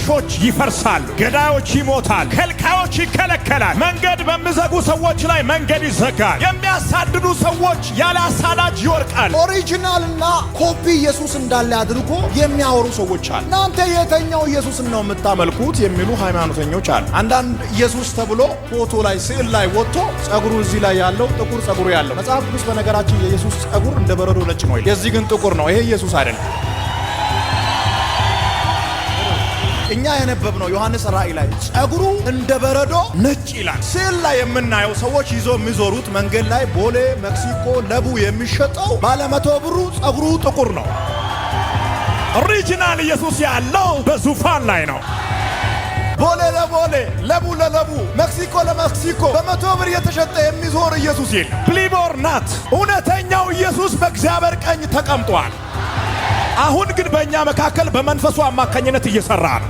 ዋሾች ይፈርሳሉ፣ ገዳዮች ይሞታሉ፣ ከልካዮች ይከለከላል። መንገድ በሚዘጉ ሰዎች ላይ መንገድ ይዘጋል። የሚያሳድዱ ሰዎች ያለ አሳዳጅ ይወርቃል። ኦሪጂናልና ኮፒ ኢየሱስ እንዳለ አድርጎ የሚያወሩ ሰዎች አሉ። እናንተ የተኛው ኢየሱስን ነው የምታመልኩት የሚሉ ሃይማኖተኞች አሉ። አንዳንድ ኢየሱስ ተብሎ ፎቶ ላይ ስዕል ላይ ወጥቶ ጸጉሩ እዚህ ላይ ያለው ጥቁር ጸጉሩ ያለው መጽሐፍ ቅዱስ በነገራችን የኢየሱስ ጸጉር እንደ በረዶ ነጭ ነው። የዚህ ግን ጥቁር ነው። ይሄ ኢየሱስ አይደለም። እኛ የነበብነው ዮሐንስ ራእይ ላይ ጸጉሩ እንደ በረዶ ነጭ ይላል። ስዕል ላይ የምናየው ሰዎች ይዞ የሚዞሩት መንገድ ላይ ቦሌ፣ ሜክሲኮ፣ ለቡ የሚሸጠው ባለ100 ብሩ ጸጉሩ ጥቁር ነው። ኦሪጂናል ኢየሱስ ያለው በዙፋን ላይ ነው። ቦሌ ለቦሌ፣ ለቡ ለለቡ፣ ሜክሲኮ ለሜክሲኮ በ100 ብር የተሸጠ የሚዞር ኢየሱስ የለም። ብሊቭ ኦር ናት እውነተኛው ኢየሱስ በእግዚአብሔር ቀኝ ተቀምጧል። አሁን ግን በእኛ መካከል በመንፈሱ አማካኝነት እየሰራ ነው።